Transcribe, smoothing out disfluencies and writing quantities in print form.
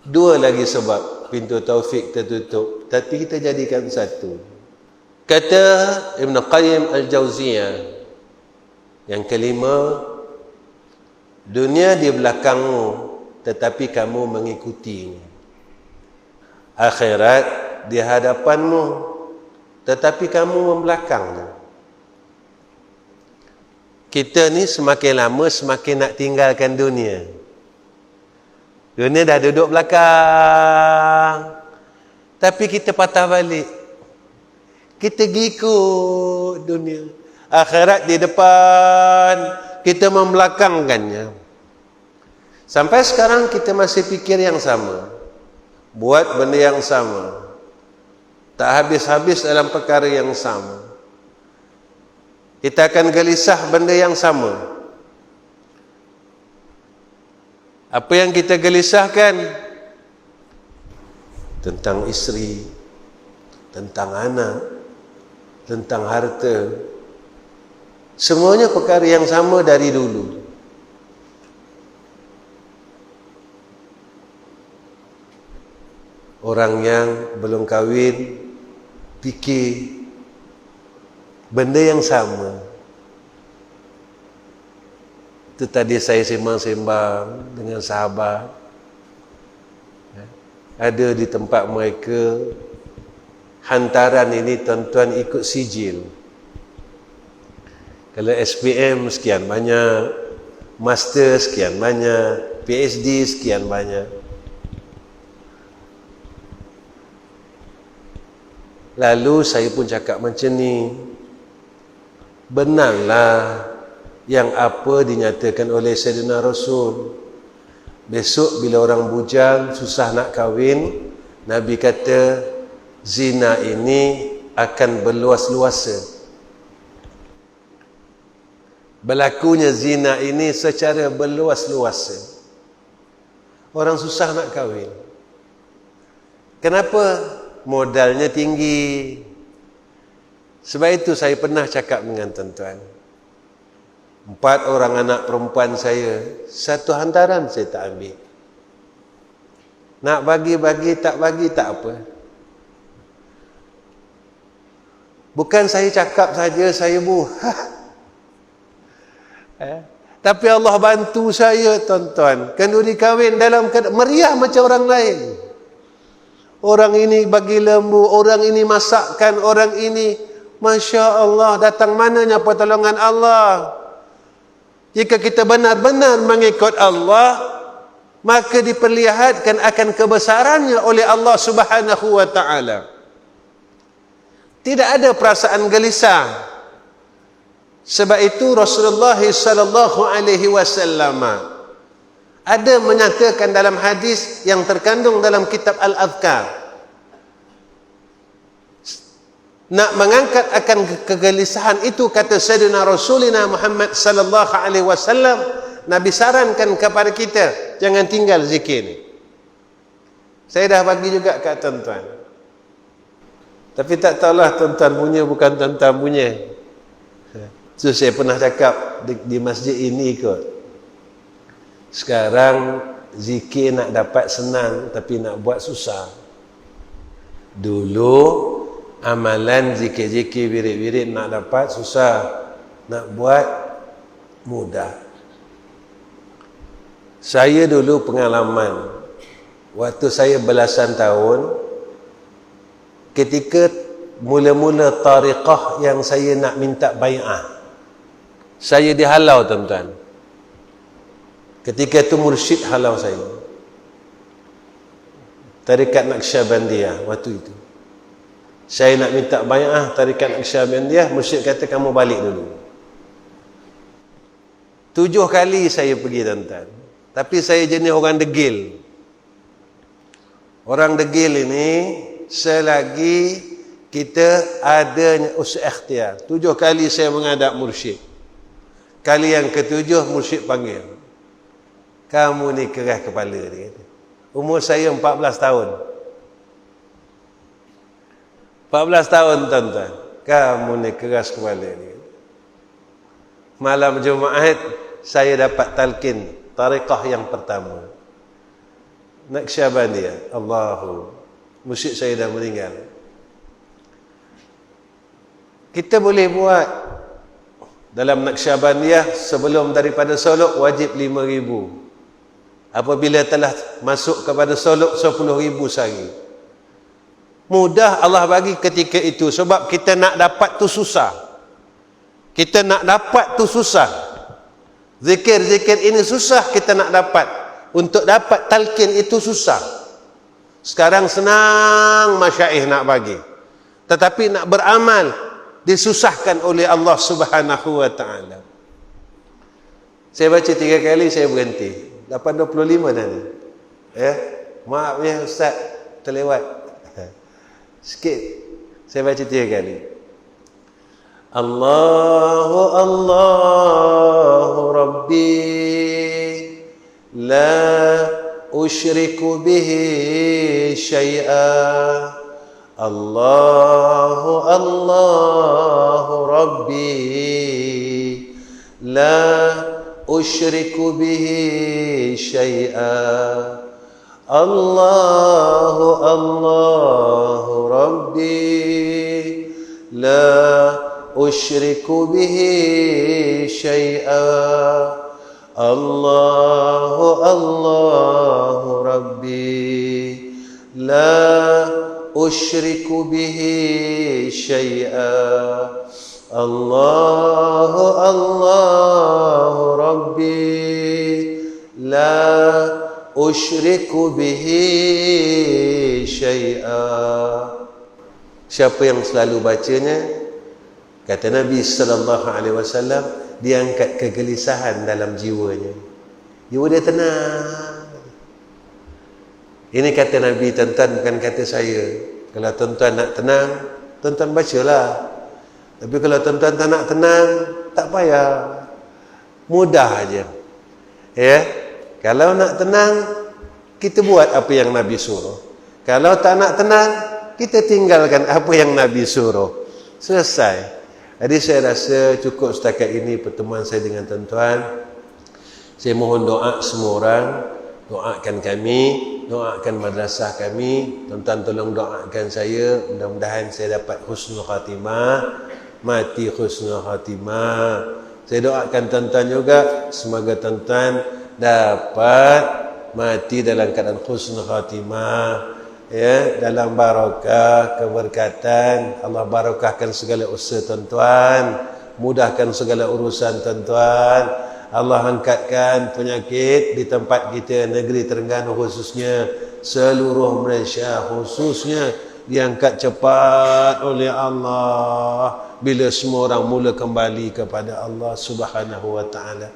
Dua lagi sebab pintu taufik tertutup, tapi kita jadikan satu. Kata Ibn Qayyim Al-Jauziyah, yang kelima, dunia di belakangmu tetapi kamu mengikutinya. Akhirat di hadapanmu tetapi kamu membelakangnya. Kita ni semakin lama semakin nak tinggalkan dunia. Dunia dah duduk belakang, tapi kita patah balik. Kita ikut dunia. Akhirat di depan, kita membelakangkannya. Sampai sekarang kita masih fikir yang sama, buat benda yang sama, tak habis-habis dalam perkara yang sama. Kita akan gelisah benda yang sama. Apa yang kita gelisahkan? Tentang isteri, tentang anak, tentang harta. Semuanya perkara yang sama dari dulu. Orang yang belum kahwin fikir benda yang sama. Itu tadi saya sembang-sembang dengan sahabat. Ada di tempat mereka, hantaran ini tuan-tuan ikut sijil. Kalau SPM sekian banyak, master sekian banyak, PhD sekian banyak. Lalu saya pun cakap macam ni, benarlah yang apa dinyatakan oleh Sayyidina Rasul. Besok bila orang bujang susah nak kahwin, Nabi kata zina ini akan berluas-luasa. Berlakunya zina ini secara berluas-luasa. Orang susah nak kahwin. Kenapa? Modalnya tinggi. Sebab itu saya pernah cakap dengan tuan-tuan, 4 orang anak perempuan saya, satu hantaran saya tak ambil. Nak bagi-bagi, tak bagi, tak apa. Bukan saya cakap saja, saya tapi Allah bantu saya, tuan-tuan. Kenduri kahwin dalam meriah macam orang lain. Orang ini bagi lembu, orang ini masakkan, orang ini, Masya Allah, datang mananya pertolongan Allah. Jika kita benar-benar mengikut Allah, maka diperlihatkan akan kebesarannya oleh Allah Subhanahu wa ta'ala. Tidak ada perasaan gelisah. Sebab itu Rasulullah sallallahu alaihi wasallam ada menyatakan dalam hadis yang terkandung dalam kitab Al-Adhkar, nak mengangkat akan kegelisahan itu, kata Sayyidina Rasulina Muhammad sallallahu alaihi wasallam, Nabi sarankan kepada kita, jangan tinggal zikir ni. Saya dah bagi juga kat tuan-tuan. Tapi tak tahulah tuan-tuan punya bukan tuan-tuan punya. So saya pernah cakap di masjid ini kot. Sekarang zikir nak dapat senang, tapi nak buat susah. Dulu amalan zikir-zikir wirid-wirid nak dapat susah, nak buat mudah. Saya dulu pengalaman, waktu saya belasan tahun, ketika mula-mula tariqah yang saya nak minta bai'ah, saya dihalau, tuan-tuan. Ketika itu mursyid halau saya, tarikat Naqsyabandiyah waktu itu. Saya nak minta bai'ah tarikat Naqsyabandiyah, mursyid kata kamu balik dulu. 7 kali saya pergi, tuan-tuan. Tapi saya jenis orang degil. Orang degil ini, selagi kita adanya usaha ikhtiar. 7 kali saya menghadap mursyid. Kali yang ke-7 mursyid panggil, kamu ni keras kepala, dia kata. Umur saya 14 tahun. 14 tahun, tuan-tuan. Kamu ni keras kepala, dia kata. Malam Jumaat saya dapat talqin tariqah yang pertama. Naqsyabandiyah. Allahu, musyrik saya dah meninggal. Kita boleh buat dalam Naqsyabandiyah sebelum daripada solok wajib 5,000. Apabila telah masuk kepada solok 10,000 sehari. Mudah Allah bagi ketika itu sebab kita nak dapat tu susah. Kita nak dapat tu susah. Zikir-zikir ini susah kita nak dapat. Untuk dapat talqin itu susah. Sekarang senang masyaikh nak bagi. Tetapi nak beramal disusahkan oleh Allah Subhanahu wa taala. Saya baca 3 kali saya berhenti. 8.25 dah ni. Ya. Maaf ya ustaz, terlewat. Sikit. Saya baca 3 kali. Allahu Allahu Rabbi la usyriku bihi syai'a. Allahu Allahu Rabbi la usyriku bihi syai'a. Allahu Allahu Rabbi la usyriku bihi syai'a. Allahu Allahu Rabbi la usyriku bihi syai'a. Allahu Allahu Rabbi la usyriku bihi syai'a. Siapa yang selalu bacanya, kata Nabi sallallahu alaihi wasallam, dia angkat kegelisahan dalam jiwanya. Jiwa dia tenang. Ini kata Nabi, tuan-tuan, bukan kata saya. Kalau tuan-tuan nak tenang, tuan-tuan bacalah. Tapi kalau tuan-tuan tak nak tenang, tak payah. Mudah aja. Ya. Kalau nak tenang, kita buat apa yang Nabi suruh. Kalau tak nak tenang, kita tinggalkan apa yang Nabi suruh. Selesai. Jadi saya rasa cukup setakat ini pertemuan saya dengan tuan-tuan. Saya mohon doa semua orang. Doakan kami, doakan madrasah kami. Tuan-tuan tolong doakan saya. Mudah-mudahan saya dapat husnul khatimah. Mati husnul khatimah. Saya doakan tuan-tuan juga, semoga tuan-tuan dapat mati dalam keadaan husnul khatimah, ya, dalam barakah, keberkatan. Allah barakahkan segala usaha tuan-tuan, mudahkan segala urusan tuan-tuan. Allah angkatkan penyakit di tempat kita, negeri Terengganu khususnya, seluruh Malaysia khususnya, diangkat cepat oleh Allah bila semua orang mula kembali kepada Allah Subhanahu wa taala.